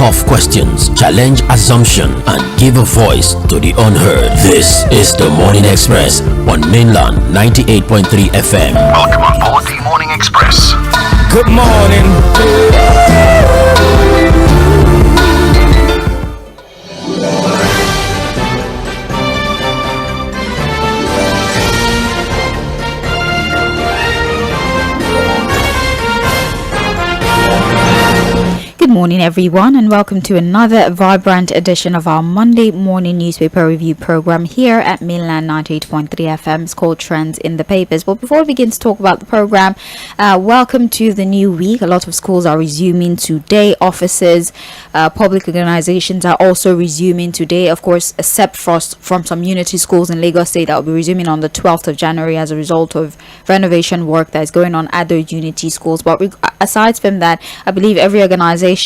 tough questions, challenge assumption, and give a voice to the unheard. This is the Morning Express on Mainland 98.3 FM. Welcome on board the Morning Express. Good morning. Good morning everyone, and welcome to another vibrant edition of our Monday morning newspaper review program here at Mainland 98.3 FM. It's called Trends in the Papers. But before we begin to talk about the program, welcome to the new week. A lot of schools are resuming today. Offices, public organizations are also resuming today, of course, except from some unity schools in Lagos State that will be resuming on the 12th of January as a result of renovation work that is going on at the unity schools. But aside from that, I believe every organization,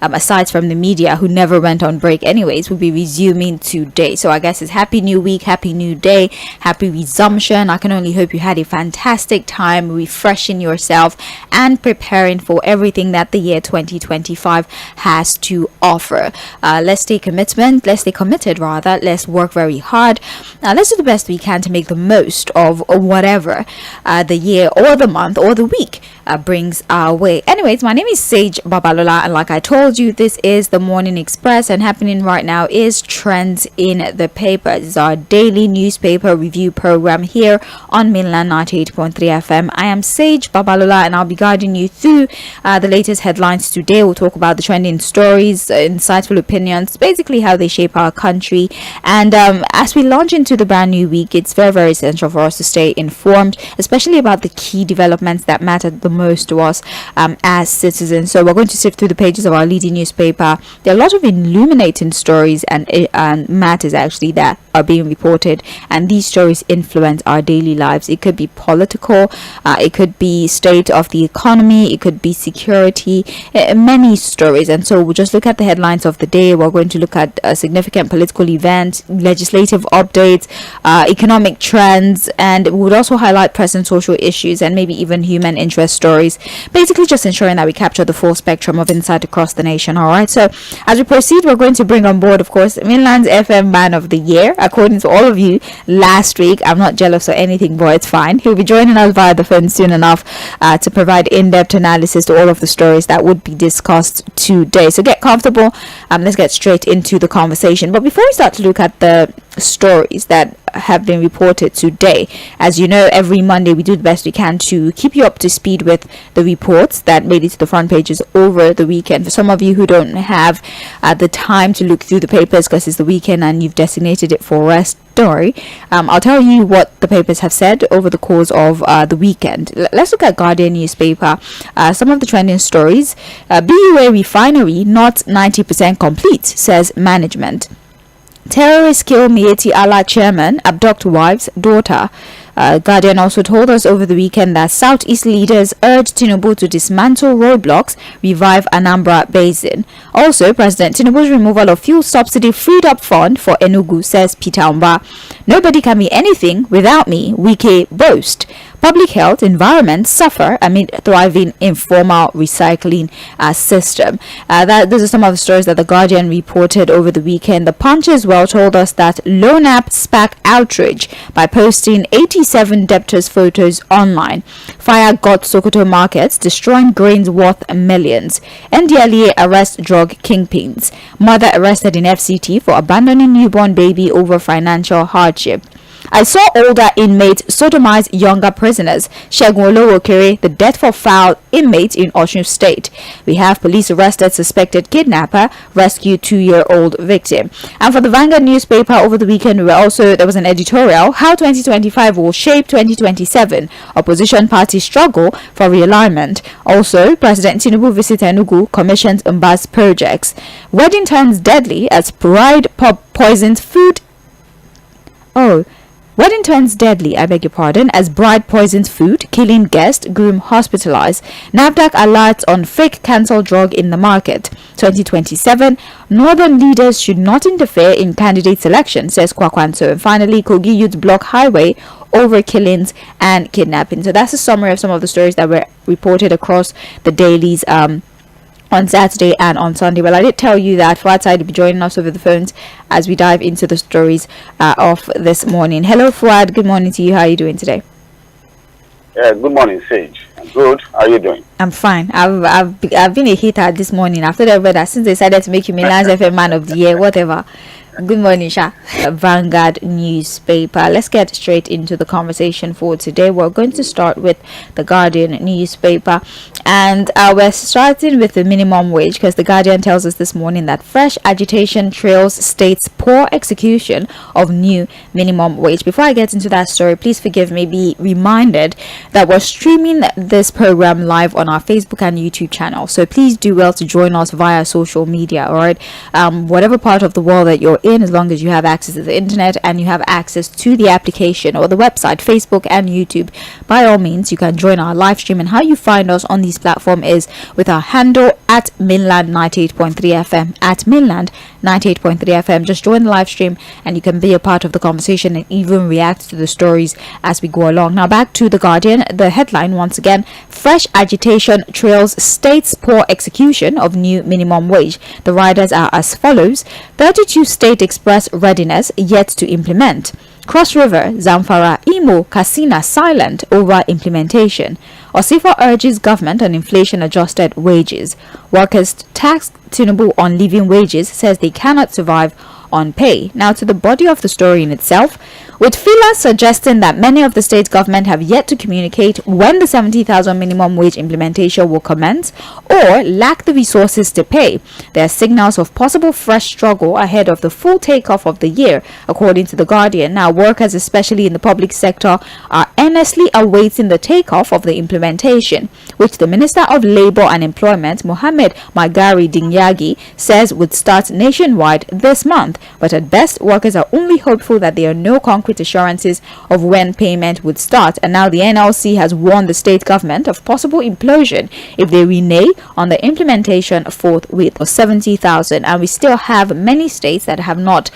aside from the media who never went on break anyways, will be resuming today. So I guess it's happy new week, happy new day, happy resumption. I can only hope you had a fantastic time refreshing yourself and preparing for everything that the year 2025 has to offer. Let's stay committed, let's work very hard. Let's do the best we can to make the most of whatever the year or the month or the week brings our way. Anyways, my name is Sage Babalola, and like I told you, this is the Morning Express, and happening right now is Trends in the Papers. It's our daily newspaper review program here on Mainland 98.3 FM. I am Sage Babalola, and I'll be guiding you through the latest headlines today. We'll talk about the trending stories, insightful opinions, basically how they shape our country. And as we launch into the brand new week, it's very, very essential for us to stay informed, especially about the key developments that matter the most to us as citizens. So we're going to sift through the pages of our leading newspaper. There are a lot of illuminating stories and matters actually that are being reported, and these stories influence our daily lives. It could be political, it could be state of the economy, it could be security, many stories. And so we'll just look at the headlines of the day. We're going to look at significant political events, legislative updates, economic trends, and we would also highlight present social issues and maybe even human interest stories, basically just ensuring that we capture the full spectrum of insight across the nation. All right, so as we proceed, we're going to bring on board, of course, Mainland's FM Man of the Year, according to all of you last week. I'm not jealous or anything, boy, it's fine. He'll be joining us via the phone soon enough to provide in-depth analysis to all of the stories that would be discussed today. So get comfortable, let's get straight into the conversation. But before we start to look at the stories that have been reported today, as you know, every Monday we do the best we can to keep you up to speed with the reports that made it to the front pages over the weekend. For some of you who don't have the time to look through the papers because it's the weekend and you've designated it for rest, don't worry. I'll tell you what the papers have said over the course of the weekend. Let's look at Guardian newspaper. Some of the trending stories. BUA refinery not 90% complete, says management. Terrorists kill Miyetti Allah chairman, abduct wife's daughter. Guardian also told us over the weekend that Southeast leaders urged Tinubu to dismantle roadblocks, revive Anambra Basin. Also, President Tinubu's removal of fuel subsidy freed up fund for Enugu, says Peter Umba. Nobody can be anything without me, Wike boast. Public health, environment suffer amid thriving informal recycling system. Those are some of the stories that the Guardian reported over the weekend. The Punch as well told us that loan app sparked outrage by posting 87 debtors' photos online. Fire got Sokoto markets, destroying grains worth millions. NDLEA arrest drug kingpins. Mother arrested in FCT for abandoning newborn baby over financial hardship. I saw older inmates sodomize younger prisoners. Segun Olowokere, the death for foul inmate in Osun State. We have police arrested suspected kidnapper, rescued 2-year-old victim. And for the Vanguard newspaper over the weekend, there was an editorial, How 2025 Will Shape 2027. Opposition parties struggle for realignment. Also, President Tinubu visits Enugu, commissions Mba's projects. Wedding turns deadly as bride poisons food. Wedding turns deadly, as bride poisons food, killing guest, groom hospitalized. NAFDAC alerts on fake cancel drug in the market. 2027, northern leaders should not interfere in candidate selection, says Kwakwanso. And finally, Kogi youths block highway over killings and kidnapping. So that's a summary of some of the stories that were reported across the dailies on Saturday and on Sunday. Well, I did tell you that Fuad Said will be joining us over the phones as we dive into the stories of this morning. Hello, Fuad. Good morning to you. How are you doing today? Yeah, good morning, Sage. I'm good. How are you doing? I'm fine. I've been a hitter this morning after the weather since they decided to make you Milan's FM Man of the Year, whatever. Good morning, Sha. Vanguard newspaper. Let's get straight into the conversation for today. We're going to start with the Guardian newspaper, and we're starting with the minimum wage because the Guardian tells us this morning that fresh agitation trails state's poor execution of new minimum wage. Before I get into that story, please forgive me. Be reminded that we're streaming this program live on our Facebook and YouTube channel, so please do well to join us via social media. All right, whatever part of the world that you're in, as long as you have access to the internet and you have access to the application or the website, Facebook and YouTube, by all means you can join our live stream. And how you find us on these platforms is with our handle at Mainland 98.3 FM, at Mainland 98.3 FM. Just join the live stream and you can be a part of the conversation and even react to the stories as we go along. Now back to the Guardian. The headline once again: fresh agitation trails state's poor execution of new minimum wage. The riders are as follows: 32 states express readiness yet to implement. Cross River, Zamfara, Imo, Katsina silent over implementation. Osifo urges government on inflation-adjusted wages. Workers tax Tinubu on living wages, says they cannot survive on pay. Now to the body of the story in itself, with feelers suggesting that many of the state government have yet to communicate when the 70,000 minimum wage implementation will commence or lack the resources to pay. There are signals of possible fresh struggle ahead of the full takeoff of the year, according to the Guardian. Now workers, especially in the public sector, are earnestly awaiting the takeoff of the implementation, which the Minister of Labour and Employment, Mohammed Magari Dingyagi, says would start nationwide this month. But at best, workers are only hopeful that there are no concrete assurances of when payment would start. And now the NLC has warned the state government of possible implosion if they renege on the implementation forthwith of 70,000. And we still have many states that have not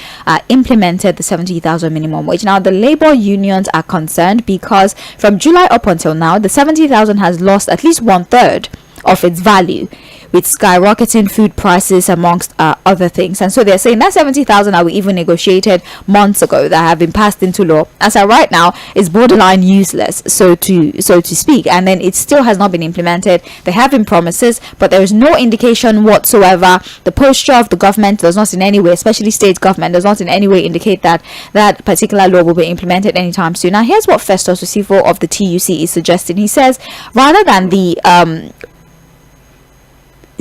implemented the 70,000 minimum wage. Now the labor unions are concerned because from July up until now, the 70,000 has lost at least 1/3 of its value, with skyrocketing food prices amongst other things. And so they're saying that 70,000 that we even negotiated months ago that have been passed into law, as of right now, is borderline useless, so to speak. And then it still has not been implemented. There have been promises, but there is no indication whatsoever. The posture of the government does not in any way, especially state government, does not in any way indicate that that particular law will be implemented anytime soon. Now here's what Festus Osifo of the TUC is suggesting. He says rather than the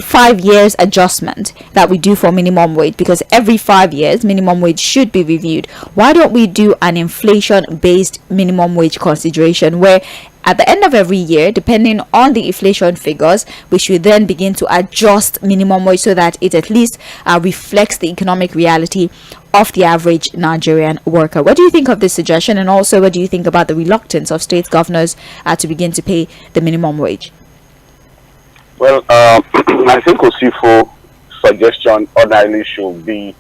5 years adjustment that we do for minimum wage, because every 5 years minimum wage should be reviewed, why don't we do an inflation based minimum wage consideration where at the end of every year, depending on the inflation figures, we should then begin to adjust minimum wage so that it at least reflects the economic reality of the average Nigerian worker. What do you think of this suggestion, and also what do you think about the reluctance of state governors to begin to pay the minimum wage? Well, I think Osifo's suggestion ordinarily should be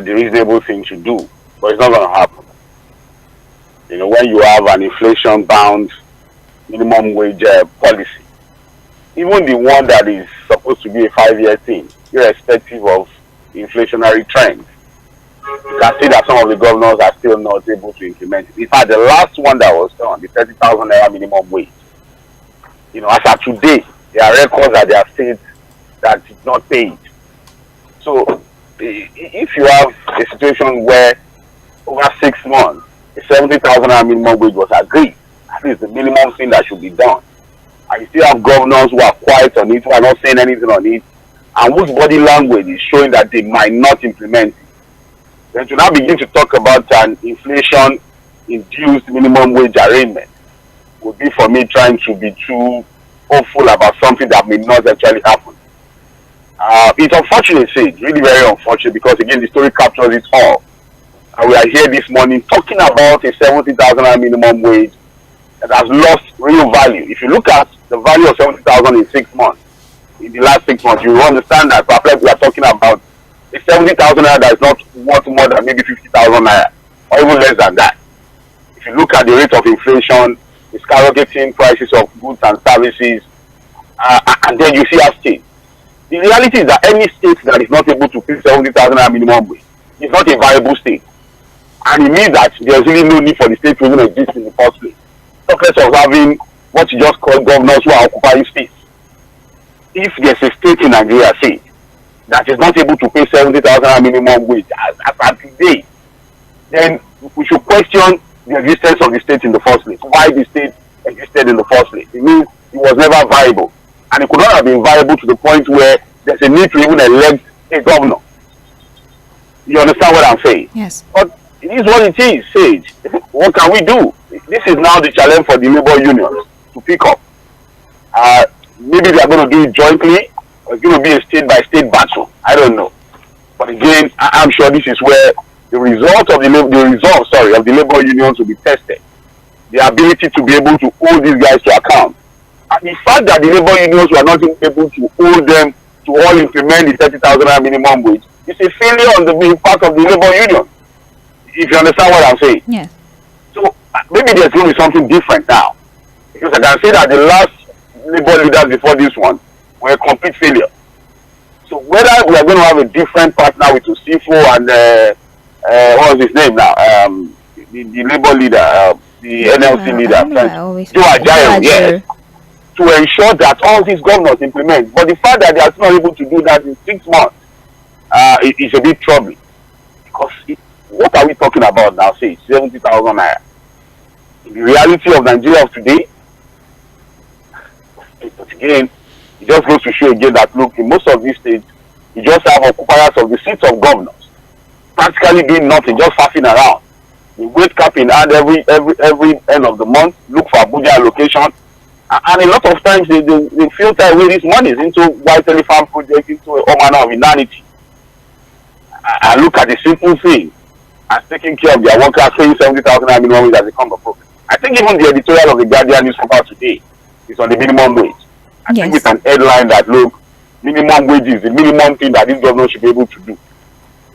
the reasonable thing to do, but it's not going to happen. You know, when you have an inflation-bound minimum wage policy, even the one that is supposed to be a 5-year thing, irrespective of inflationary trends, you can see that some of the governors are still not able to implement it. In fact, the last one that was done, the 30,000 naira minimum wage, you know, as of today, there are records that there are states that did not pay it. So, if you have a situation where over 6 months, a 70,000 minimum wage was agreed, at least the minimum thing that should be done, and you still have governors who are quiet on it, who are not saying anything on it, and whose body language is showing that they might not implement it, then to now begin to talk about an inflation-induced minimum wage arrangement would be for me trying to be too hopeful about something that may not actually happen. It's unfortunate, it's really very unfortunate, because again the story captures it all. And we are here this morning talking about a 70,000 minimum wage that has lost real value. If you look at the value of 70,000 in 6 months, in the last 6 months, you will understand that perhaps we are talking about a 70,000 naira that is not worth more than maybe 50,000 naira, or even less than that. If you look at the rate of inflation, the skyrocketing prices of goods and services, and then you see our state The reality is that any state that is not able to pay 70,000 naira minimum wage is not a viable state. And it means that there's really no need for the state to even exist in the first place. Talk less of having what you just call governors who are occupying space. If there's a state in Nigeria, say, that is not able to pay 70,000 minimum wage as at today, then we should question the existence of the state in the first place. Why the state existed in the first place? It means it was never viable. And it could not have been viable to the point where there's a need to even elect a governor. You understand what I'm saying? Yes. But it is what it is, Sage. What can we do? This is now the challenge for the labor unions to pick up. Maybe they are going to do it jointly, or it's going to be a state-by-state battle. I don't know. But again, I'm sure this is where the result of the labor unions will be tested. The ability to be able to hold these guys to account. And the fact that the labor unions were not able to hold them to all implement the 30,000 minimum wage is a failure on the part of the labor union. If you understand what I'm saying. Yes. So maybe there's going to be something different now. Because I can say that the last labor leaders before this one were a complete failure. So whether we are going to have a different partner with Usifo and what was his name now? The labor leader, the NLC leader, JᴏɪＲ, yes, to ensure that all these governors implement. But the fact that they are not able to do that in 6 months is a bit troubling. Because what are we talking about now? Say 70,000 naira. In the reality of Nigeria of today, but again, it just goes to show again that look, in most of these states, you just have occupiers of the seats of governors practically doing nothing, just faffing around. They wake up in hand every end of the month, look for Abuja allocation, and a lot of times they filter away these monies into white elephant projects, into all manner of inanity. I look at the simple thing as taking care of their workers, paying 70,000 minimum wage as a common profit. I think even the editorial of the Guardian newspaper today is on the minimum wage. I think with an headline that look, minimum wage is the minimum thing that this government should be able to do.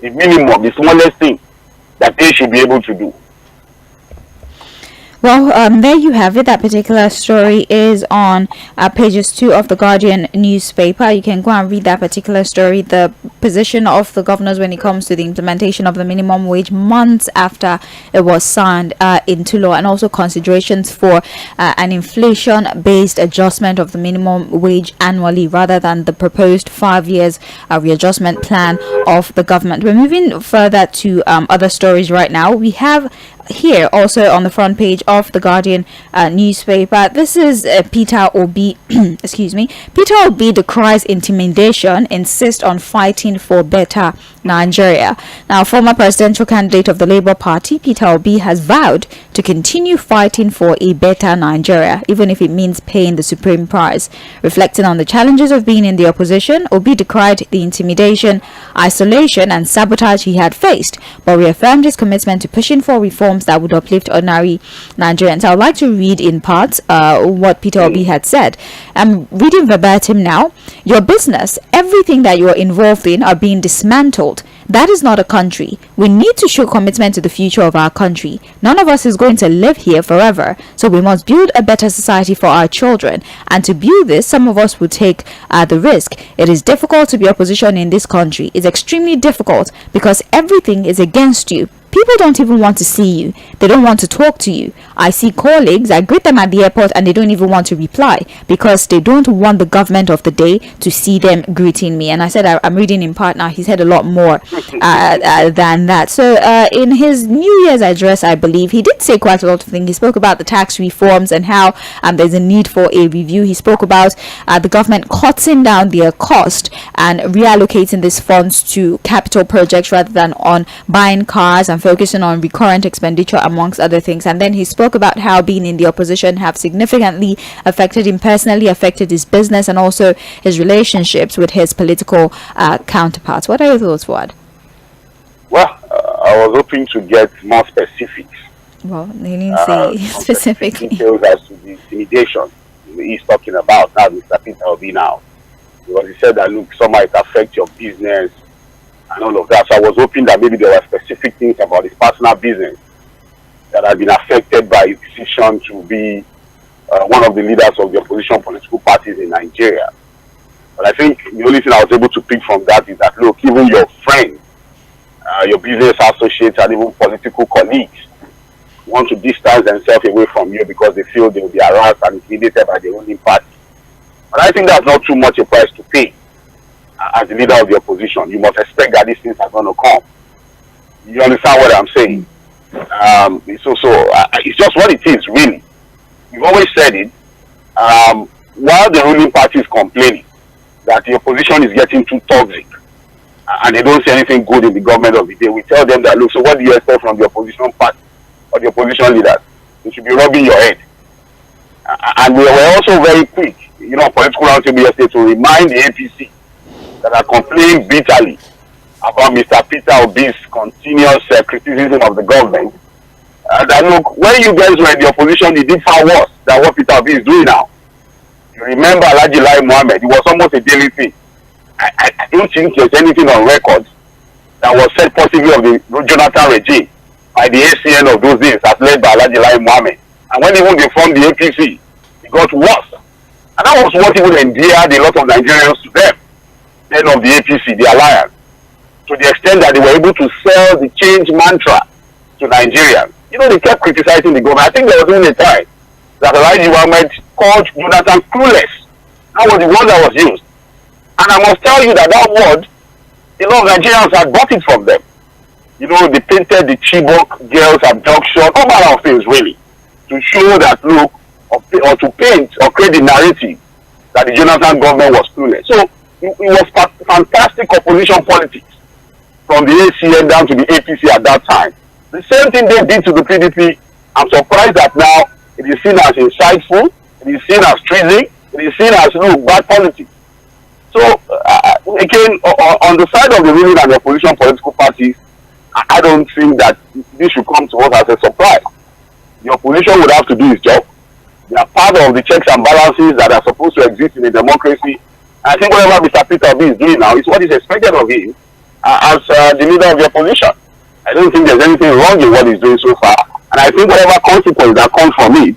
The minimum, the smallest thing that they should be able to do. Well, there you have it. That particular story is on pages 2 of the Guardian newspaper. You can go and read that particular story. The position of the governors when it comes to the implementation of the minimum wage months after it was signed into law, and also considerations for an inflation-based adjustment of the minimum wage annually rather than the proposed 5 years readjustment plan of the government. We're moving further to other stories right now. We have here also on the front page of the Guardian newspaper. This is Peter Obi. Excuse me. Peter Obi decries intimidation, insists on fighting for better Nigeria. Now, former presidential candidate of the Labour Party, Peter Obi, has vowed to continue fighting for a better Nigeria, even if it means paying the supreme price. Reflecting on the challenges of being in the opposition, Obi decried the intimidation, isolation, and sabotage he had faced, but reaffirmed his commitment to pushing for reforms that would uplift ordinary Nigerians. I would like to read in part what Peter Obi had said. I'm reading verbatim now. Your business, everything that you are involved in, are being dismantled. That is not a country. We need to show commitment to the future of our country. None of us is going to live here forever, so we must build a better society for our children. And to build this, some of us will take the risk. It is difficult to be opposition in this country. It's extremely difficult because everything is against you. People don't even want to see you. They don't want to talk to you. I see colleagues, I greet them at the airport and they don't even want to reply because they don't want the government of the day to see them greeting me. And I said I'm reading in part now. He said a lot more than that. So in his New Year's address, I believe, he did say quite a lot of things. He spoke about the tax reforms and how there's a need for a review. He spoke about the government cutting down their cost and reallocating these funds to capital projects rather than on buying cars and focusing on recurrent expenditure amongst other things. And then he spoke about how being in the opposition have significantly affected him personally, affected his business and also his relationships with his political counterparts. What are your thoughts, Fuad? Well, I was hoping to get more specifics. Well, they didn't say specifically. Details as to the intimidation he's talking about now, Mr. Peter Obi now. Because he said that, look, some might affect your business and all of that. So I was hoping that maybe there were specific things about his personal business that have been affected by his decision to be one of the leaders of the opposition political parties in Nigeria. But I think the only thing I was able to pick from that is that, look, even your friends, your business associates, and even political colleagues want to distance themselves away from you because they feel they will be harassed and intimidated by the ruling party. But I think that's not too much a price to pay as the leader of the opposition. You must expect that these things are going to come. You understand what I'm saying? It's just what it is, really. We've always said it. While the ruling party is complaining that the opposition is getting too toxic and they don't see anything good in the government of the day, we tell them that, look, so what do you expect from the opposition party or the opposition leaders? You should be rubbing your head. And we were also very quick, political roundtable yesterday to remind the APC that are complaining bitterly about Mr. Peter Obi's continuous criticism of the government. That, look, when you guys were in the opposition, you did far worse than what Peter Obi is doing now. You remember Alhaji Lai Mohammed, it was almost a daily thing. I don't think there's anything on record that was said possibly of the Jonathan regime by the ACN of those days as led by Alhaji Lai Mohammed. And when even they formed the APC, it got worse. And that was what even endeared a lot of Nigerians to them, then of the APC, the alliance, to the extent that they were able to sell the change mantra to Nigerians. They kept criticizing the government. I think there was even a time that Alhaji Mohammed called Jonathan clueless. That was the word that was used. And I must tell you that word, a lot of Nigerians had bought it from them. They painted the Chibok girls' abduction, all manner of things, really, to show that, look, or to paint or create the narrative that the Jonathan government was clueless. So it was fantastic opposition politics from the ACN down to the APC at that time. The same thing they did to the PDP. I'm surprised that now it is seen as insightful, it is seen as treason, it is seen as bad politics. So again, on the side of the ruling and the opposition political parties, I don't think that this should come to us as a surprise. The opposition would have to do its job. They are part of the checks and balances that are supposed to exist in a democracy. I think whatever Mr. Peter Obi is doing now is what is expected of him as the leader of the opposition. I don't think there's anything wrong in what he's doing so far. And I think whatever consequence that comes from it,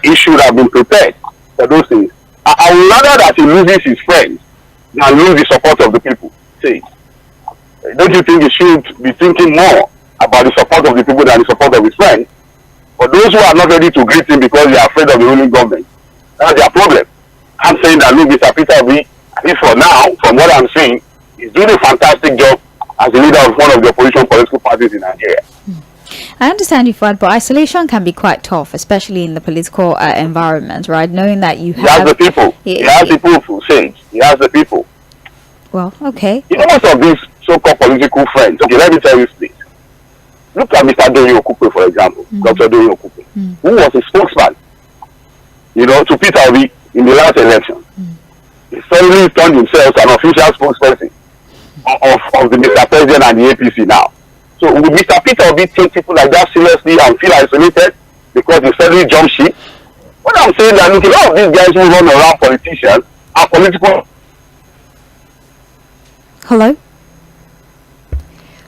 he should have been prepared for those things. I would rather that he loses his friends than lose the support of the people. See, don't you think he should be thinking more about the support of the people than the support of his friends? For those who are not ready to greet him because they are afraid of the ruling government, that's their problem. I'm saying that, look, Mr. Peter Obi, at least for now, from what I'm seeing, he's doing a fantastic job as the leader of one of the opposition political parties in Nigeria. I understand you, Fuad, but isolation can be quite tough, especially in the political environment, right? Knowing that you have... He has the people. He has the people to say. He has the people. Well, okay. Most of these so-called political friends, okay, let me tell you this. Look at Mr. Dᴏɪᴜ Okupe, for example, Dr. Dᴏɪᴜ Okupe, who was a spokesman, to Peter Obi in the last election. He suddenly turned himself an official spokesperson of the Mr. President and the APC now. So will Mr. Peter Obi take people like that seriously and feel isolated because they suddenly jump ship? What I'm saying is that, look, a lot of these guys who run around politicians are political. Hello?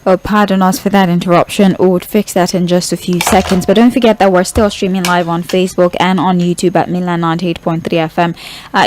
Oh, pardon us for that interruption. We'll fix that in just a few seconds. But don't forget that we're still streaming live on Facebook and on YouTube at Milan 98.3 FM.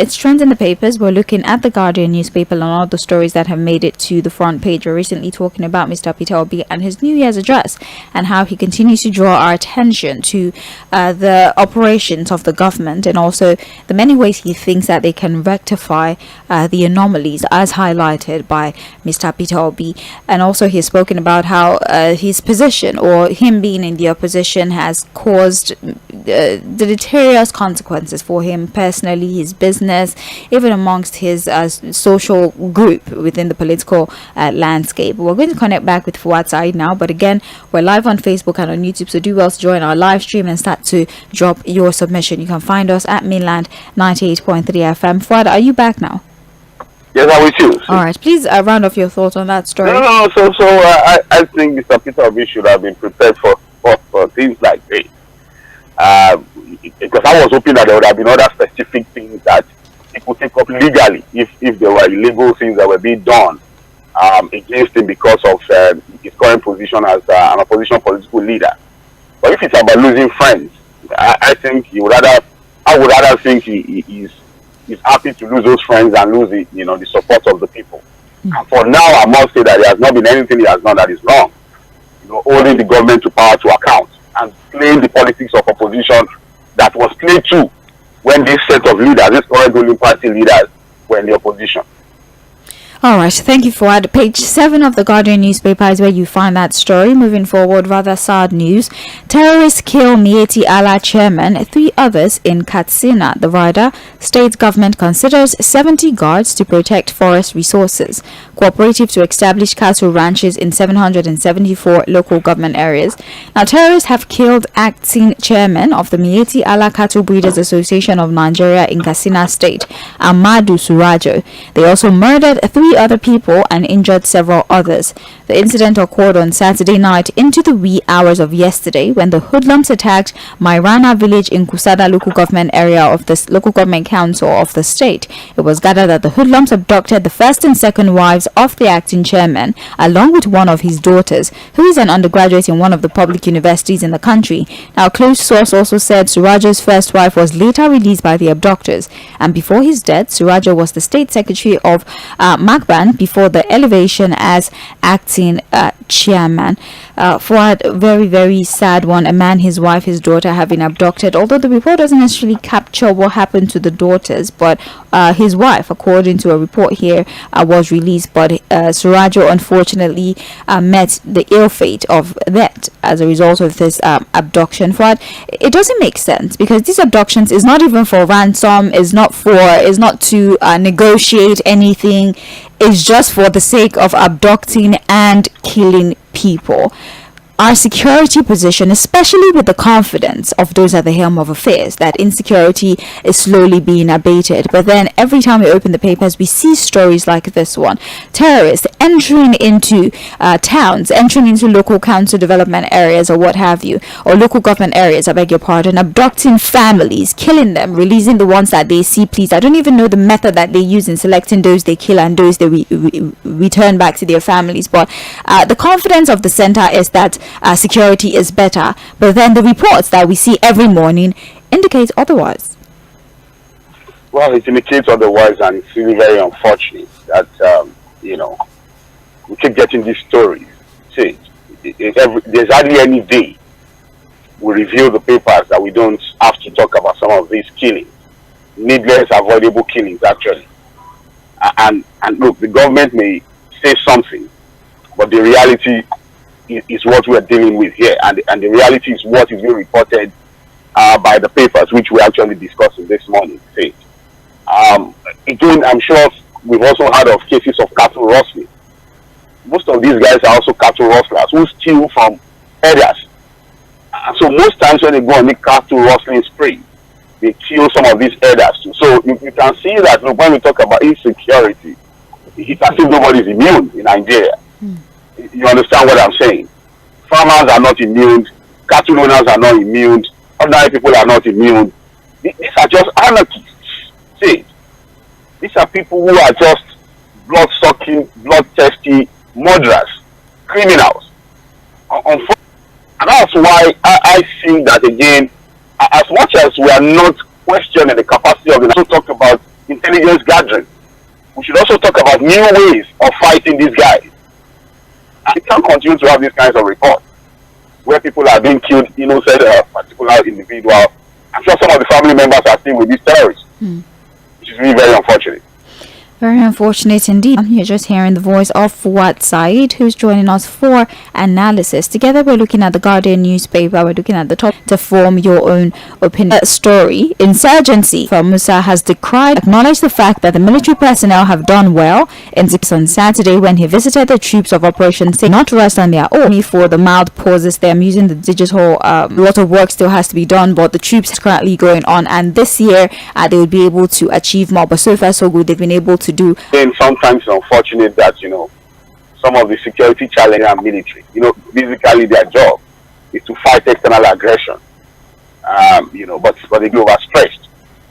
It's Trends in the Papers. We're looking at the Guardian newspaper and all the stories that have made it to the front page. We're recently talking about Mr. Peter Obi and his New Year's address and how he continues to draw our attention to the operations of the government and also the many ways he thinks that they can rectify the anomalies as highlighted by Mr. Peter Obi. And also he has spoken about how his position or him being in the opposition has caused the deleterious consequences for him personally, his business, even amongst his social group within the political landscape. We're going to connect back with Fuad Said now, but again, we're live on Facebook and on YouTube, so do well to join our live stream and start to drop your submission. You can find us at Mainland 98.3 FM. Fuad, are you back now? Yes, I'm with you. All right, please round off your thoughts on that story. No. So I think Mr. Peter Obi should have been prepared for things like this. Because I was hoping that there would have been other specific things that he could take up legally if there were illegal things that were being done against him because of his current position as an opposition political leader. But if it's about losing friends, I think I would rather think he is is happy to lose those friends and lose the support of the people. And for now, I must say that there has not been anything he has done that is wrong. Holding the government to power to account and playing the politics of opposition that was played too when this set of leaders, this current ruling party leaders, were in the opposition. All right, thank you, Fuad. Page 7 of the Guardian newspaper is where you find that story. Moving forward, rather sad news. Terrorists kill Miyetti Allah chairman, 3 others in Katsina. The rider, state government considers 70 guards to protect forest resources. Cooperative to establish cattle ranches in 774 local government areas. Now, terrorists have killed acting chairman of the Miyetti Allah Cattle Breeders Association of Nigeria in Katsina State, Amadu Surajo. They also murdered 3 other people and injured several others. The incident occurred on Saturday night into the wee hours of yesterday when the hoodlums attacked Mairana village in Kusada local government area of the local government council of the state. It was gathered that the hoodlums abducted the first and second wives of the acting chairman along with one of his daughters, who is an undergraduate in one of the public universities in the country. Now, a close source also said Surajo's first wife was later released by the abductors, and before his death, Surajo was the state secretary of Makban before the elevation as acting chairman. For a very, very sad one, a man, his wife, his daughter have been abducted, although the report doesn't necessarily capture what happened to the daughters, but his wife, according to a report here, was released, but Surajo unfortunately met the ill fate of that as a result of this abduction. For it doesn't make sense, because these abductions is not even for ransom, is not to negotiate anything. It's just for the sake of abducting and killing people. Our security position, especially with the confidence of those at the helm of affairs, that insecurity is slowly being abated. But then every time we open the papers, we see stories like this one. Terrorists entering into towns, entering into local council development areas or what have you, or local government areas, I beg your pardon, abducting families, killing them, releasing the ones that they see pleased. I don't even know the method that they use in selecting those they kill and those they return back to their families. But the confidence of the center is that security is better, but then the reports that we see every morning indicate otherwise. Well, it indicates otherwise, and it's really very unfortunate that we keep getting these stories. See, there's hardly any day we review the papers that we don't have to talk about some of these killings, needless, avoidable killings, actually. And look, the government may say something, but the reality is what we are dealing with here, and the reality is what is being reported by the papers, which we're actually discussing this morning. Again, I'm sure we've also heard of cases of cattle rustling. Most of these guys are also cattle rustlers who steal from herders. So most times when they go on the cattle rustling spree, they kill some of these herders too. So you can see that, look, when we talk about insecurity, it's as if nobody is immune in Nigeria. You understand what I'm saying? Farmers are not immune, cattle owners are not immune, ordinary people are not immune. These are just anarchists. See, these are people who are just blood-sucking, blood-thirsty murderers, criminals. And that's why I think that, again, as much as we are not questioning the capacity of the nation to talk about intelligence gathering, we should also talk about new ways of fighting these guys. We can't continue to have these kinds of reports where people are being killed, innocent, particular individual. I'm sure some of the family members are still with these terrorists, which is really very unfortunate. Very unfortunate indeed. You're just hearing the voice of Fuad Said, who's joining us for analysis. Together, we're looking at the Guardian newspaper. We're looking at the top to form your own opinion. Story: Insurgency from Musa has acknowledged the fact that the military personnel have done well on Saturday when he visited the troops of Operation Say not rest on their own. For the mild pauses, I'm using the digital. A lot of work still has to be done, but the troops are currently going on, and this year they will be able to achieve more. But so far so good. They've been able to do. Then sometimes it's unfortunate that some of the security challenges are military. Basically their job is to fight external aggression. But they get overstretched.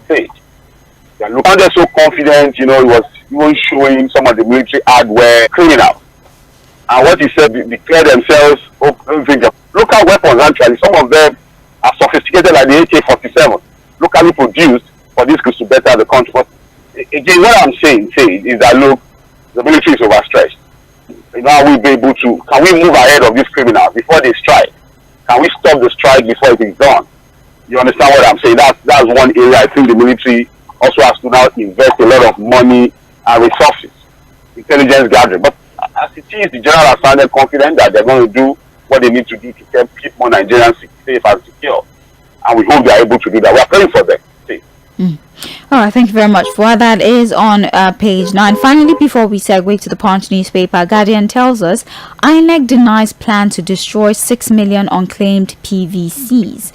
They're so confident. It was even showing some of the military hardware criminals. And what he said, declare themselves local weapons. Actually, some of them are sophisticated, like the AK-47, locally produced for this to better the country. again, what I'm saying is that, look, the military is overstretched. Now we'll be able to, can we move ahead of these criminals before they strike? Can we stop the strike before it is done? You understand what I'm saying? That's one area I think the military also has to now invest a lot of money and resources, intelligence gathering. But as it is, the general has sounded confident that they're going to do what they need to do to keep more Nigerians safe and secure. And we hope they are able to do that. We are praying for them. All right, thank you very much for that. Is on page 9. Finally, before we segue to the Punch newspaper, Guardian tells us INEC denies plan to destroy 6 million unclaimed PVCs.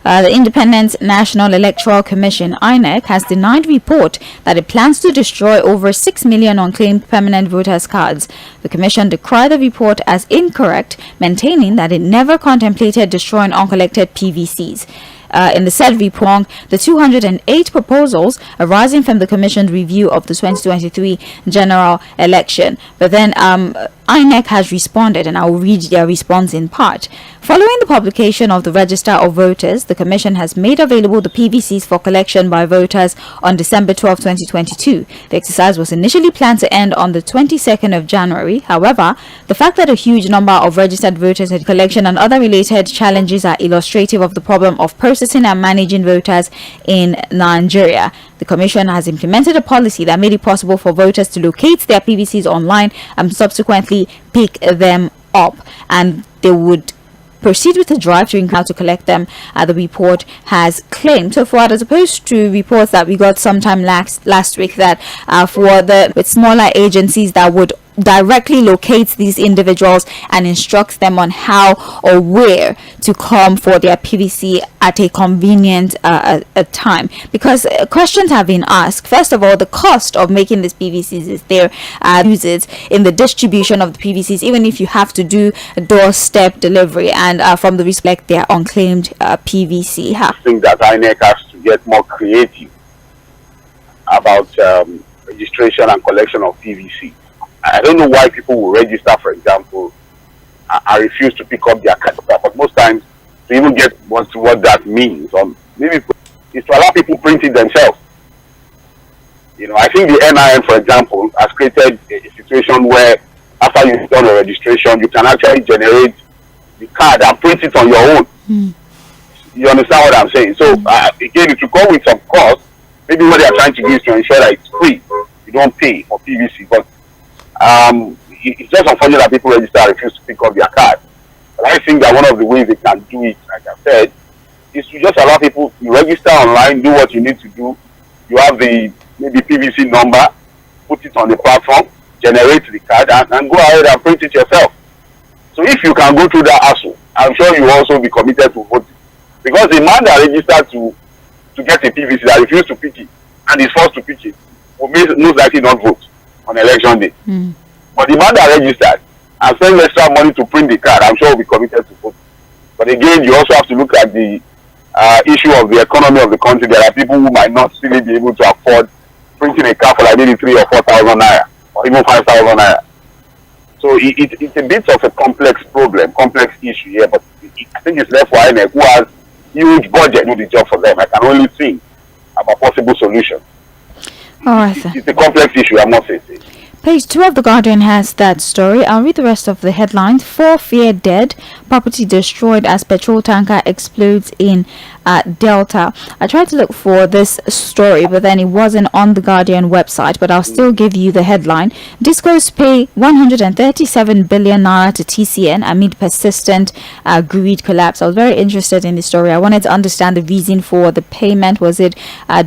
The Independent National Electoral Commission, INEC, has denied report that it plans to destroy over 6 million unclaimed permanent voters' cards. The Commission decried the report as incorrect, maintaining that it never contemplated destroying uncollected PVCs. In the said report, the 208 proposals arising from the Commission's review of the 2023 general election. But then INEC has responded, and I will read their response in part. Following the publication of the Register of Voters, the Commission has made available the PVCs for collection by voters on December 12, 2022. The exercise was initially planned to end on the 22nd of January. However, the fact that a huge number of registered voters had collection and other related challenges are illustrative of the problem of processing and managing voters in Nigeria. The Commission has implemented a policy that made it possible for voters to locate their PVCs online and subsequently pick them up, and they would proceed with the drive to how to collect them, the report has claimed. So far, as opposed to reports that we got sometime last week that for the smaller agencies that would directly locate these individuals and instruct them on how or where to come for their PVC at a convenient time, because questions have been asked. First of all, the cost of making these PVCs is there uses in the distribution of the PVCs, even if you have to do a doorstep delivery, and from the respect their unclaimed PVC. I think that INEC has to get more creative about registration and collection of PVC. I don't know why people will register, for example, and refuse to pick up their card. But most times, to even get what that means, or maybe it's to allow people print it themselves. You know, I think the NIN, for example, has created a situation where after you've done a registration, you can actually generate the card and print it on your own. You understand what I'm saying? So, again, it will come with some cost. Maybe what they are trying to do is to ensure that it's free. You don't pay for PVC, but it's just unfortunate that people register and refuse to pick up their card. But I think that one of the ways they can do it, like I said, is to just allow people to register online, do what you need to do. You have the maybe PVC number, put it on the platform, generate the card, and go ahead and print it yourself. So if you can go through that hassle, I'm sure you will also be committed to voting. Because the man that registered to get a PVC that refused to pick it and is forced to pick it will most likely not vote on election day. But the man that registered and spent extra money to print the card, I'm sure will be committed to vote. But again, you also have to look at the issue of the economy of the country. There are people who might not really be able to afford printing a card for like maybe 3,000 or 4,000 naira, or even 5,000 naira. So it's a bit of a complex problem, complex issue here. But I think it's left for INEC, who has huge budget, to do the job for them. I can only think about possible solutions. All right, it's a complex issue, I must say. Page 2 of The Guardian has that story. I'll read the rest of the headlines. 4 fear dead. Property destroyed as petrol tanker explodes in Delta. I tried to look for this story, but then it wasn't on the Guardian website, but I'll still give you the headline. Discos pay 137 billion naira to TCN amid persistent greed collapse. I was very interested in the story. I wanted to understand the reason for the payment. Was it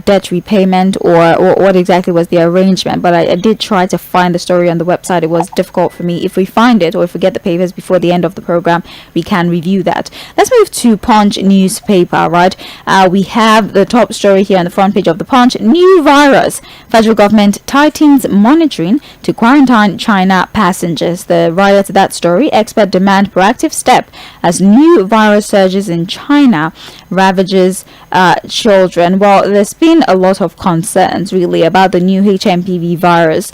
debt repayment, or what exactly was the arrangement? But I did try to find the story on the website. It was difficult for me. If we find it, or if we get the papers before the end of the program, we can review that. Let's move to Punch newspaper, right? We have the top story here on the front page of the Punch. New virus. Federal government tightens monitoring to quarantine China passengers. The riot to that story. Expert demand proactive step as new virus surges in China ravages children. Well, there's been a lot of concerns really about the new HMPV virus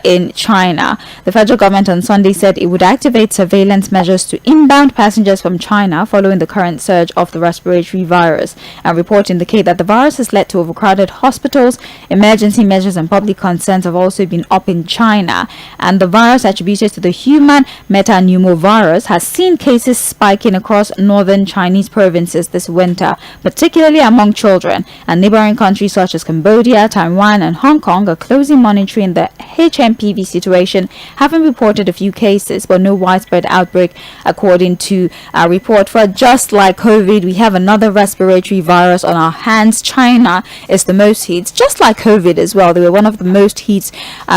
in China. The federal government on Sunday said it would activate surveillance measures to inbound passengers from China following the current surge of the respiratory virus. And reports indicate that the virus has led to overcrowded hospitals. Emergency measures and public concerns have also been up in China. And the virus, attributed to the human metapneumovirus, has seen cases spiking across northern Chinese provinces this winter, particularly among children. And neighboring countries such as Cambodia, Taiwan, and Hong Kong are closely monitoring the HMPV situation, having reported a few cases but no widespread outbreak, according to a report. For just like COVID, we have another respiratory virus on our hands. China is the most hit, just like COVID as well. They were one of the most hit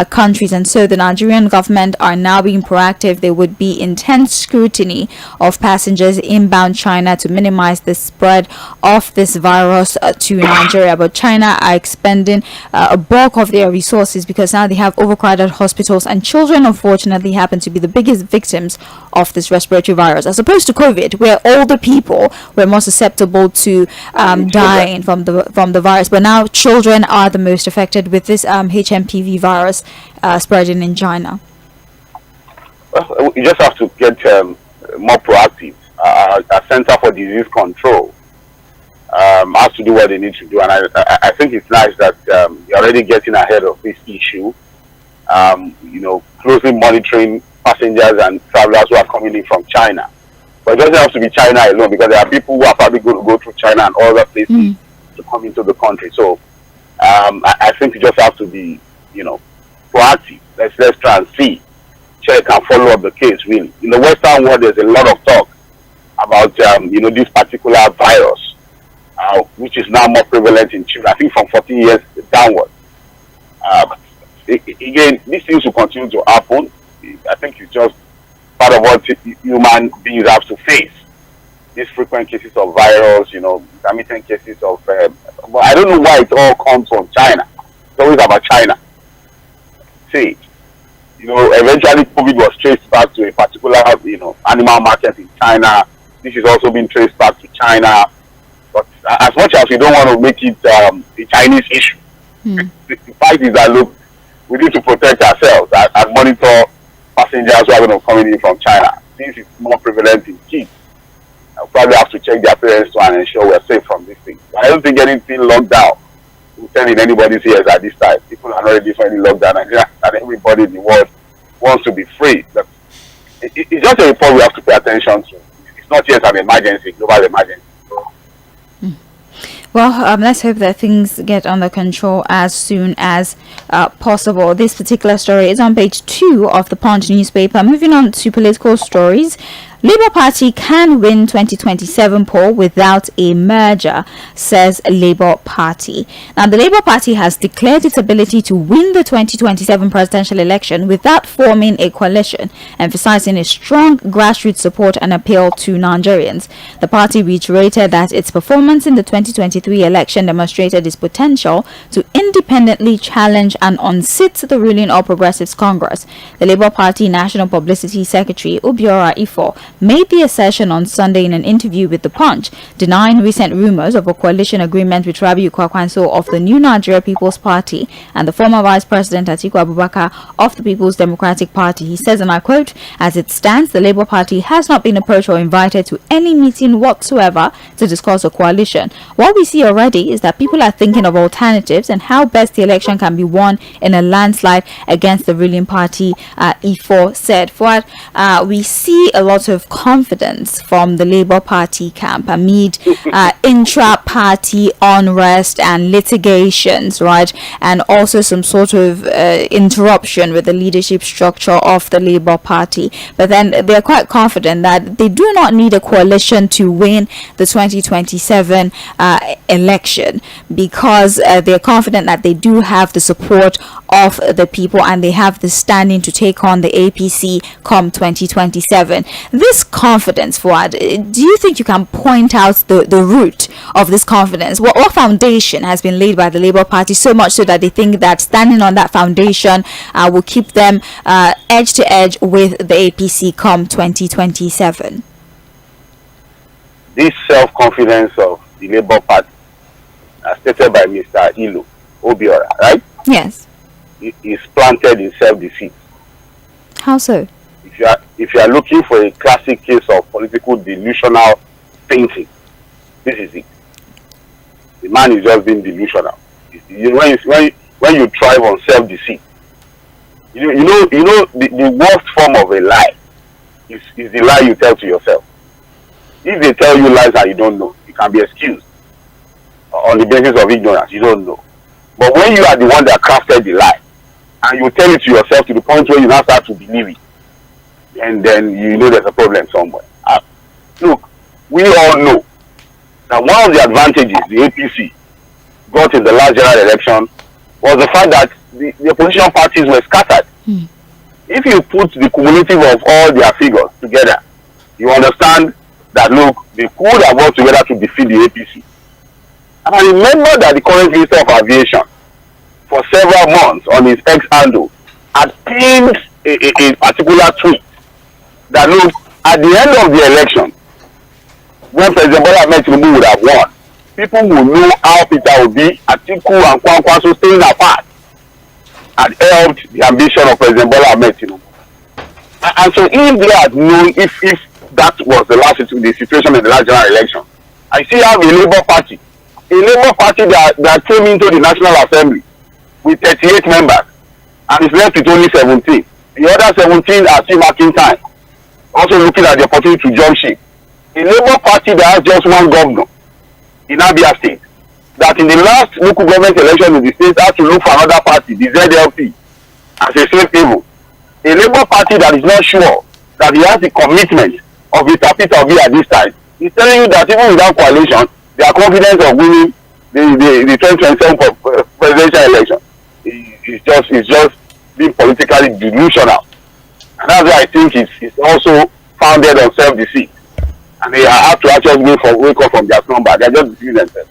countries, and so the Nigerian government are now being proactive. There would be intense scrutiny of passengers inbound China to minimize the spread of this virus to Nigeria. But China are expending a bulk of their resources because now they have overcrowded hospitals, and children unfortunately happen to be the biggest victims of this respiratory virus, as opposed to COVID, where older people were more susceptible to dying from the virus. But now children are the most affected with this HMPV virus spreading in China. Well, you just have to get more proactive. A Center for Disease Control has to do what they need to do, and I think it's nice that they're already getting ahead of this issue. Closely monitoring passengers and travelers who are coming in from China. But it doesn't have to be China alone, because there are people who are probably going to go through China and other places to come into the country. So I think you just have to be, proactive. Let's try and see, check and follow up the case. Really, in the Western world, there's a lot of talk about this particular virus, which is now more prevalent in children. I think from 14 years downward. Again, these things will continue to happen. I think it's just part of what human beings have to face. These frequent cases of virus, intermittent cases of. But I don't know why it all comes from China. It's always about China. See, eventually COVID was traced back to a particular, animal market in China. This is also being traced back to China. But as much as we don't want to make it a Chinese issue, the fact is that, look, we need to protect ourselves and monitor passengers who are going to come in from China. This is more prevalent in kids. I'll probably have to check their parents to and ensure we're safe from this thing. But I don't think anything locked down will tell in anybody's ears at this time. People are already definitely locked down, and everybody in the world wants to be free. But it's just a report we have to pay attention to. It's not yet an emergency, global emergency. Well, let's hope that things get under control as soon as possible. This particular story is on page 2 of the Punch newspaper. Moving on to political stories. Labour Party can win 2027 poll without a merger, says Labour Party. Now, the Labour Party has declared its ability to win the 2027 presidential election without forming a coalition, emphasizing a strong grassroots support and appeal to Nigerians. The party reiterated that its performance in the 2023 election demonstrated its potential to independently challenge and unseat the ruling All Progressives Congress. The Labour Party National Publicity Secretary Obiora Ifo made the assertion on Sunday in an interview with The Punch, denying recent rumors of a coalition agreement with Rabiu Kwankwaso of the New Nigeria People's Party and the former Vice President Atiku Abubakar of the People's Democratic Party. He says, and I quote, "As it stands, the Labour Party has not been approached or invited to any meeting whatsoever to discuss a coalition. What we see already is that people are thinking of alternatives and how best the election can be won in a landslide against the ruling party," Ifo said. For we see a lot of confidence from the Labour Party camp amid intra-party unrest and litigations, right? And also some sort of interruption with the leadership structure of the Labour Party. But then they're quite confident that they do not need a coalition to win the 2027 election, because they're confident that they do have the support of the people and they have the standing to take on the APC come 2027. This confidence, Fuad, do you think you can point out the root of this confidence? What foundation has been laid by the Labour Party, so much so that they think that standing on that foundation will keep them edge to edge with the APC come 2027? This self-confidence of the Labour Party stated by Mr. Ilo Obiora, right? Yes. Is planted in self-deceit. How so? If you are looking for a classic case of political delusional thinking, this is it. The man is just being delusional. When you thrive on self-deceit, you know the worst form of a lie is the lie you tell to yourself. If they tell you lies and you don't know, you can be excused on the basis of ignorance. You don't know. But when you are the one that crafted the lie and you tell it to yourself to the point where you now start to believe it, and then you know there's a problem somewhere. Look, we all know that one of the advantages the APC got in the last general election was the fact that the opposition parties were scattered. If you put the cumulative of all their figures together, you understand that, look, they could have worked together to defeat the APC. And I remember that the current Minister of Aviation, for several months on his X handle, had pinned a particular tweet that, look, at the end of the election, when President Bola Ahmed Tinubu would have won, people will know how Peter Obi, Atiku, and Kwankwaso staying apart had helped the ambition of President Bola Ahmed Tinubu. And so if they had known, if that was the situation in the last general election, I still have a Labour Party that came into the National Assembly with 38 members and is left with only 17. The other 17 are still marking time, also looking at the opportunity to jump ship. A Labour Party that has just one governor in Abia State, that in the last local government election in the state had to look for another party, the ZLP, as a safe haven. A Labour Party that is not sure that he has the commitment of Mr. Peter Obi at this time is telling you that even without coalition, they are confident of winning the 2027 presidential election. It's just being politically delusional. And that's why I think it's also founded on self-deceit. And they have to actually wake up from their slumber. They're just deceiving themselves.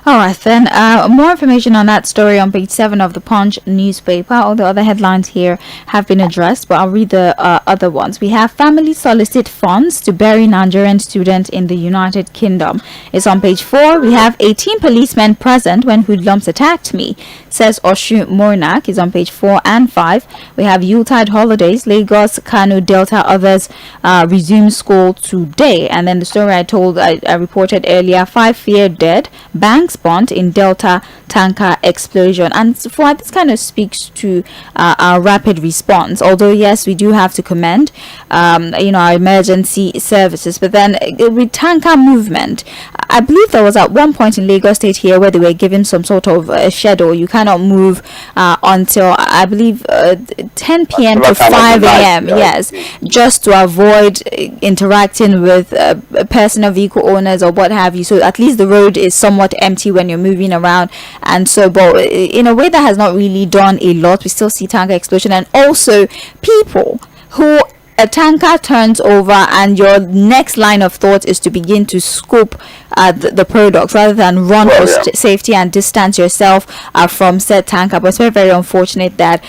All right, then. More information on that story on page 7 of the Punch newspaper. All the other headlines here have been addressed, but I'll read the other ones. We have family solicit funds to bury Nigerian student in the United Kingdom. It's on page 4. We have 18 policemen present when hoodlums attacked me, says Oshu Mornak. Is on page 4 and 5. We have Yuletide holidays. Lagos, Kano, Delta, others resume school today. And then the story I reported earlier, 5 feared dead. Banks bond in Delta tanker explosion. And for this kind of speaks to our rapid response. Although yes, we do have to commend our emergency services, but then with tanker movement, I believe there was at one point in Lagos State here where they were given some sort of schedule. You cannot move until I believe 10 p.m. to 5 a.m. Yes, just to avoid interacting with personal vehicle owners or what have you. So at least the road is somewhat empty when you're moving around. And so, but in a way that has not really done a lot. We still see tanker explosion, and also people who a tanker turns over and your next line of thought is to begin to scoop the product rather than run for safety and distance yourself from said tanker. But it's very, very unfortunate that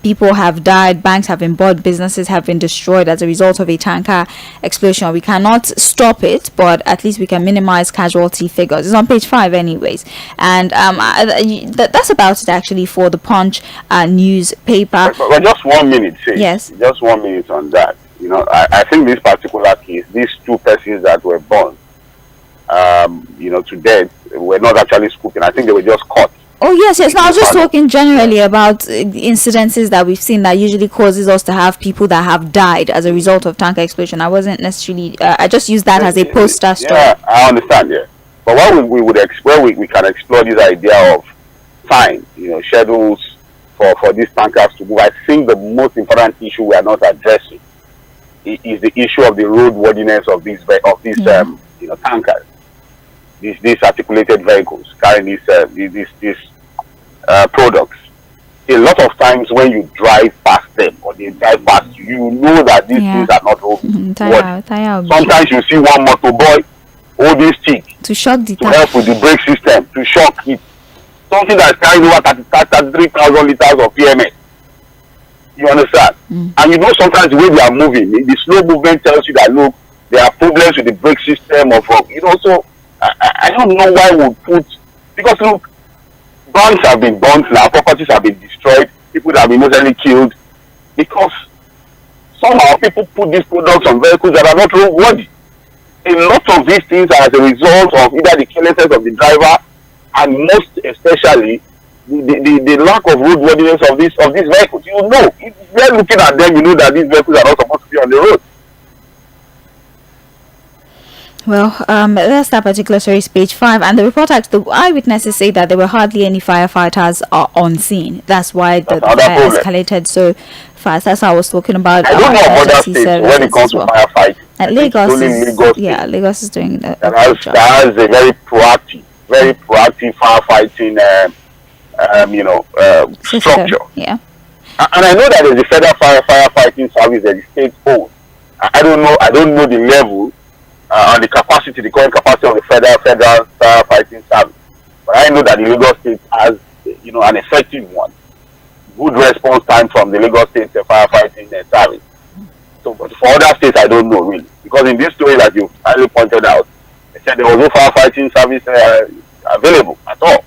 people have died, banks have been bought, businesses have been destroyed as a result of a tanker explosion. We cannot stop it, but at least we can minimize casualty figures. It's on page 5 anyways. And that's about it actually for the Punch newspaper. But just 1 minute, say. Yes. Just 1 minute on that. I think this particular case, these two persons that were born, to death, were not actually scooping. I think they were just caught. Oh yes. No, I was just talking generally about incidences that we've seen that usually causes us to have people that have died as a result of tanker explosion. I wasn't necessarily. I just used that as a poster story. Yeah, I understand. Yeah, but what we would explore, we can explore this idea of time, schedules for these tankers to move. I think the most important issue we are not addressing is the issue of the roadworthiness of these tankers, these articulated vehicles carrying these products. A lot of times when you drive past them or they drive past you, you know that these things are not roadworthy. Sometimes you see one motorboy holding stick to shock the tank, to help with the brake system, to shock it. Something that's carrying over 33,000 liters of PMS. You understand? And sometimes the way they are moving, the slow movement tells you that, look, there are problems with the brake system so I don't know why we put Because look, banks have been burnt now, properties have been destroyed, people have been innocently killed because somehow people put these products on vehicles that are not roadworthy. A lot of these things are as a result of either the carelessness of the driver and most especially the lack of roadworthiness of these vehicles. You know, if you're looking at them, you know that these vehicles are not supposed to be on the road. Well, that's that particular story, page 5, and the report the eyewitnesses say that there were hardly any firefighters on scene. That's why the fire escalated so fast. That's how I was talking about. I don't know about other states when it comes to firefighting. And Lagos is doing that. That has a very proactive firefighting, structure. Yeah. And I know that there's a federal firefighting service that is state-owned. I don't know the level. On the current capacity of the federal firefighting service. But I know that the Lagos State has, an effective one. Good response time from the Lagos State firefighting service. So, but for other states, I don't know really. Because in this story that you highly pointed out, they said there was no firefighting service available at all.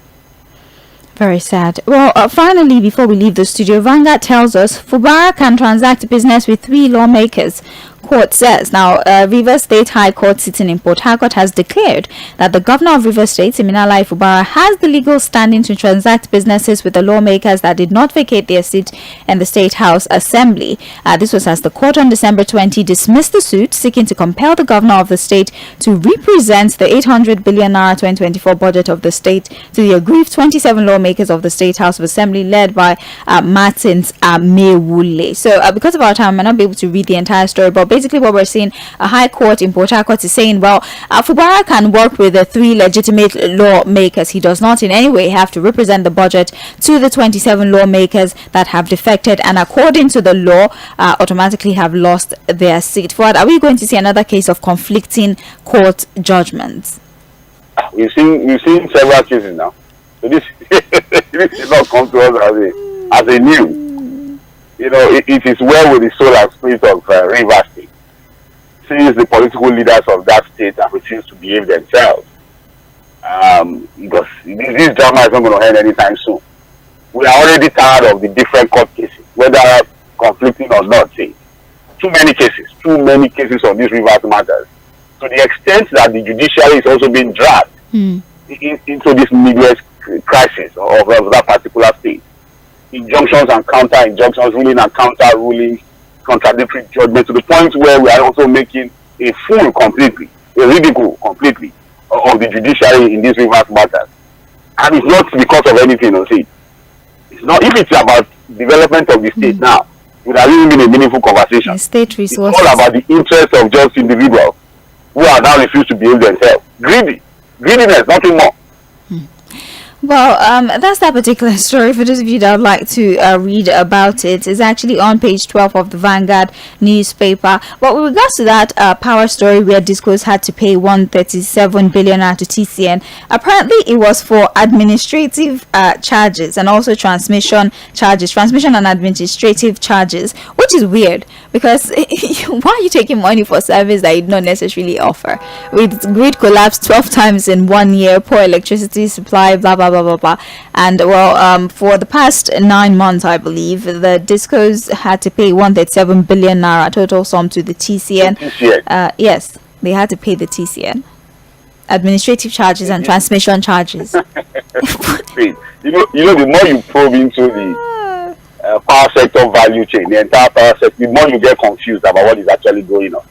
Very sad. Well, finally, before we leave the studio, Vanguard tells us Fubara can transact business with 3 lawmakers. Court says. Now, Rivers State High Court sitting in Port Harcourt has declared that the governor of Rivers State, Siminalayi Fubara, has the legal standing to transact businesses with the lawmakers that did not vacate their seat in the State House Assembly. This was as the court on December 20 dismissed the suit seeking to compel the governor of the state to represent the 800 billion naira 2024 budget of the state to the aggrieved 27 lawmakers of the State House of Assembly led by Martins Amewule. So, because of our time, I may not be able to read the entire story, but basically what we're seeing, a high court in Port Harcourt is saying, well, Fubara can work with the 3 legitimate lawmakers. He does not in any way have to represent the budget to the 27 lawmakers that have defected and according to the law automatically have lost their seat. Fuad, are we going to see another case of conflicting court judgments? We've seen several cases now. So this did not come to us as a news. It is well with the soul and spirit of Rivers State, since the political leaders of that state have refused to behave themselves. Because this drama is not going to end anytime soon. We are already tired of the different court cases, whether conflicting or not. Too many cases on these Rivers matters. To the extent that the judiciary is also being dragged into this needless crisis of that particular state. Injunctions and counter injunctions, ruling and counter rulings, contradictory judgment, to the point where we are also making a fool completely, a ridicule completely of the judiciary in these Rivers matters. And it's not because of anything, it's not. If it's about development of the state now, it would have even been a meaningful conversation. And state resources. It's all about the interest of just individuals who are now refused to behave themselves. Greediness, nothing more. Well, that's that particular story. For those of you that would like to read about it, it's actually on page 12 of the Vanguard newspaper. But with regards to that power story where Discos had to pay 137 billion to TCN, apparently it was for administrative charges and also transmission and administrative charges, which is weird because why are you taking money for service that you don't necessarily offer? With grid collapse 12 times in 1 year, poor electricity supply, blah blah blah blah blah. And well, for the past 9 months, I believe the Discos had to pay 137 billion naira total sum to the TCN. Yes, they had to pay the TCN administrative charges and transmission charges. The more you probe into the power sector value chain, the entire power sector, the more you get confused about what is actually going on.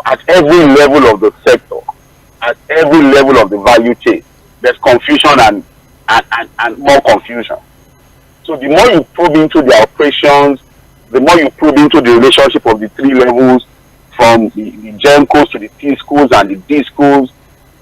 At every level of the sector, at every level of the value chain, there's confusion and more confusion. So the more you probe into the operations, the more you probe into the relationship of the 3 levels, from the GEMCOs to the T schools and the D schools,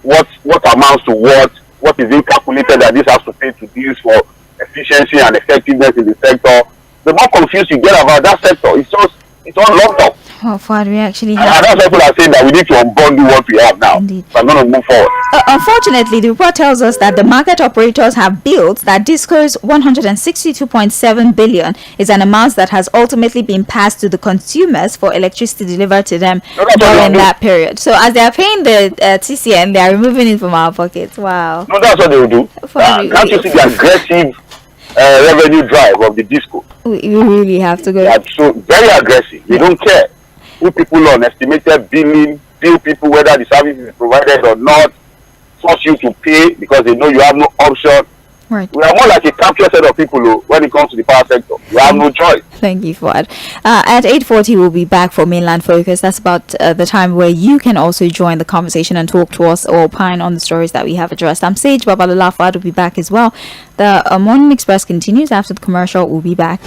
what amounts to what is being calculated that this has to pay to this for efficiency and effectiveness in the sector, the more confused you get about that sector. It's all locked up. Well, Fuad, we actually And have. that's why people are saying that we need to unbundle what we have now. Indeed. So I'm going to move forward. Unfortunately, the report tells us that the market operators have bills that disclose 162.7 billion is an amount that has ultimately been passed to the consumers for electricity delivered to them No, that's what during they do. that period. So as they are paying the TCN, they are removing it from our pockets. Wow. No, that's what they will do. Can't you see the aggressive revenue drive of the disco? We really have to go. They are so very aggressive. They don't care. Put people on estimated billing, bill people whether the service is provided or not, force you to pay because they know you have no option. Right. We are more like a captured set of people when it comes to the power sector. You have no choice. Thank you, Fuad. At 8:40, we'll be back for Mainland Focus. That's about the time where you can also join the conversation and talk to us or opine on the stories that we have addressed. I'm Sage Babalola. Fuad will be back as well. The Morning Express continues after the commercial. We'll be back.